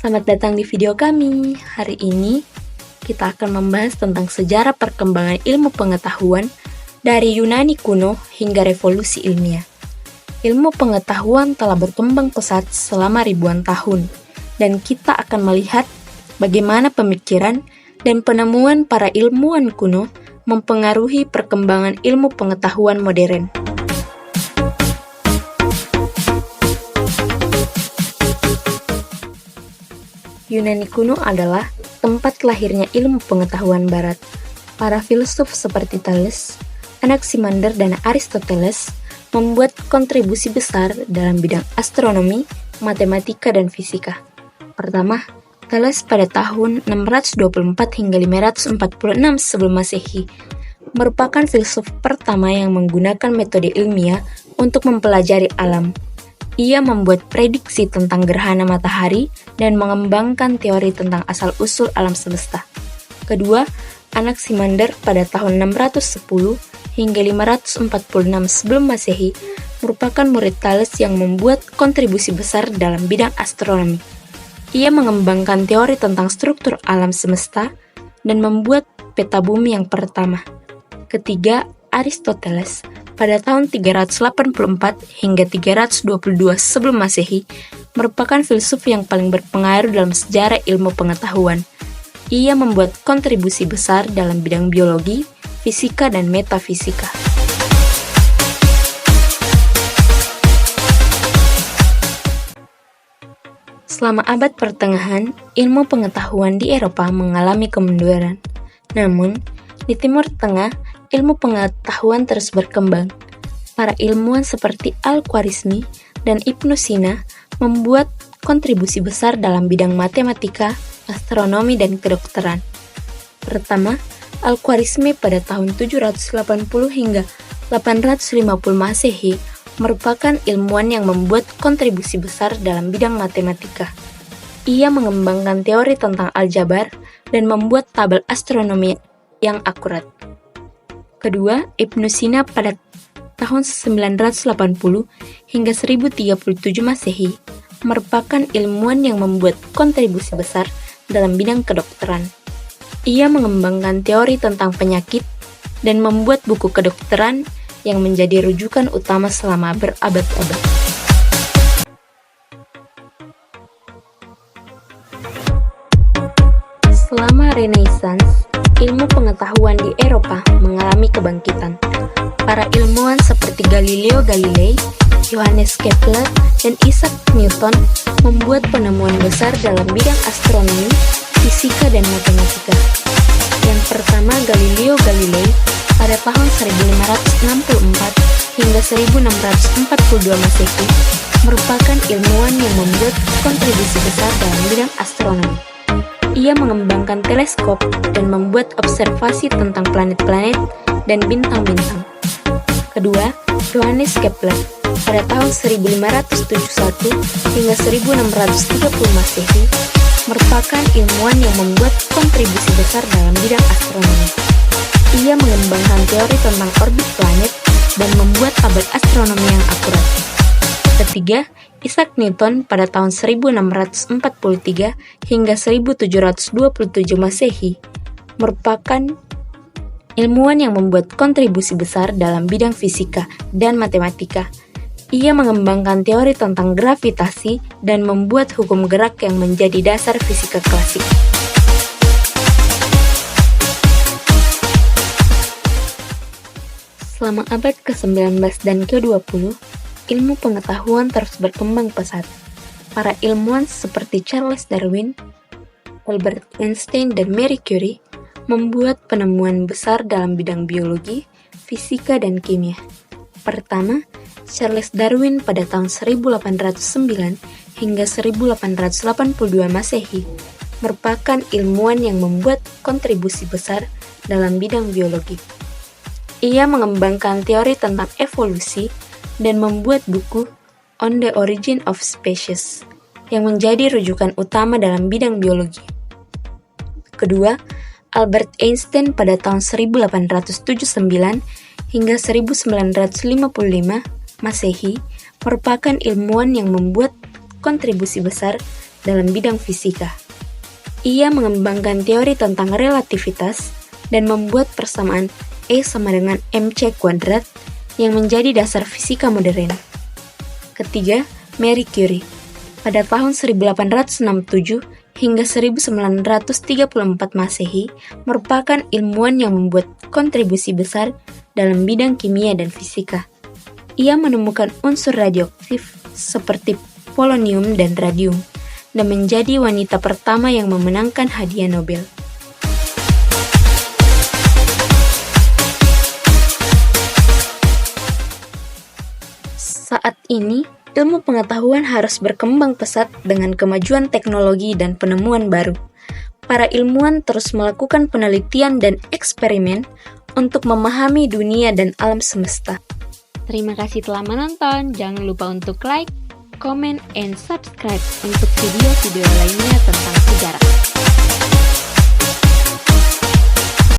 Selamat datang di video kami. Hari ini kita akan membahas tentang sejarah perkembangan ilmu pengetahuan dari Yunani kuno hingga revolusi ilmiah. Ilmu pengetahuan telah berkembang pesat selama ribuan tahun, dan kita akan melihat bagaimana pemikiran dan penemuan para ilmuwan kuno mempengaruhi perkembangan ilmu pengetahuan modern. Yunani kuno adalah tempat lahirnya ilmu pengetahuan barat. Para filsuf seperti Thales, Anaximander, dan Aristoteles membuat kontribusi besar dalam bidang astronomi, matematika, dan fisika. Pertama, Thales pada tahun 624 hingga 546 sebelum Masehi merupakan filsuf pertama yang menggunakan metode ilmiah untuk mempelajari alam. Ia membuat prediksi tentang gerhana matahari dan mengembangkan teori tentang asal-usul alam semesta. Kedua, Anaximander pada tahun 610 hingga 546 sebelum Masehi merupakan murid Thales yang membuat kontribusi besar dalam bidang astronomi. Ia mengembangkan teori tentang struktur alam semesta dan membuat peta bumi yang pertama. Ketiga, Aristoteles pada tahun 384 hingga 322 sebelum Masehi merupakan filsuf yang paling berpengaruh dalam sejarah ilmu pengetahuan. Ia membuat kontribusi besar dalam bidang biologi, fisika, dan metafisika. Selama abad pertengahan, ilmu pengetahuan di Eropa mengalami kemunduran. Namun, di Timur Tengah, ilmu pengetahuan terus berkembang. Para ilmuwan seperti Al-Khwarizmi dan Ibnu Sina membuat kontribusi besar dalam bidang matematika, astronomi, dan kedokteran. Pertama, Al-Khwarizmi pada tahun 780 hingga 850 Masehi merupakan ilmuwan yang membuat kontribusi besar dalam bidang matematika. Ia mengembangkan teori tentang aljabar dan membuat tabel astronomi yang akurat. Kedua, Ibnu Sina pada tahun 980 hingga 1037 Masehi merupakan ilmuwan yang membuat kontribusi besar dalam bidang kedokteran. Ia mengembangkan teori tentang penyakit dan membuat buku kedokteran yang menjadi rujukan utama selama berabad-abad. Selama Renaissance, ilmu pengetahuan di Eropa mengalami kebangkitan. Para ilmuwan seperti Galileo Galilei, Johannes Kepler, dan Isaac Newton membuat penemuan besar dalam bidang astronomi, fisika, dan matematika. Yang pertama, Galileo Galilei pada tahun 1564 hingga 1642 Masehi merupakan ilmuwan yang membuat kontribusi besar dalam bidang astronomi. Ia mengembangkan teleskop dan membuat observasi tentang planet-planet dan bintang-bintang. Kedua, Johannes Kepler pada tahun 1571 hingga 1630 Masehi merupakan ilmuwan yang membuat kontribusi besar dalam bidang astronomi. Ia mengembangkan teori tentang orbit planet dan membuat tabel astronomi yang akurat. Ketiga, Isaac Newton pada tahun 1643 hingga 1727 Masehi merupakan ilmuwan yang membuat kontribusi besar dalam bidang fisika dan matematika. Ia mengembangkan teori tentang gravitasi dan membuat hukum gerak yang menjadi dasar fisika klasik. Selama abad ke-19 dan ke-20, ilmu pengetahuan terus berkembang pesat. Para ilmuwan seperti Charles Darwin, Albert Einstein, dan Marie Curie membuat penemuan besar dalam bidang biologi, fisika, dan kimia. Pertama, Charles Darwin pada tahun 1809 hingga 1882 Masehi merupakan ilmuwan yang membuat kontribusi besar dalam bidang biologi. Ia mengembangkan teori tentang evolusi dan membuat buku On the Origin of Species yang menjadi rujukan utama dalam bidang biologi. Kedua, Albert Einstein pada tahun 1879 hingga 1955 Masehi merupakan ilmuwan yang membuat kontribusi besar dalam bidang fisika. Ia mengembangkan teori tentang relativitas dan membuat persamaan E sama dengan mc kuadrat yang menjadi dasar fisika modern. Ketiga, Marie Curie. Pada tahun 1867 hingga 1934 Masehi merupakan ilmuwan yang membuat kontribusi besar dalam bidang kimia dan fisika. Ia menemukan unsur radioaktif seperti polonium dan radium dan menjadi wanita pertama yang memenangkan hadiah Nobel. Saat ini, ilmu pengetahuan harus berkembang pesat dengan kemajuan teknologi dan penemuan baru. Para ilmuwan terus melakukan penelitian dan eksperimen untuk memahami dunia dan alam semesta. Terima kasih telah menonton. Jangan lupa untuk like, comment, and subscribe untuk video-video lainnya tentang sejarah.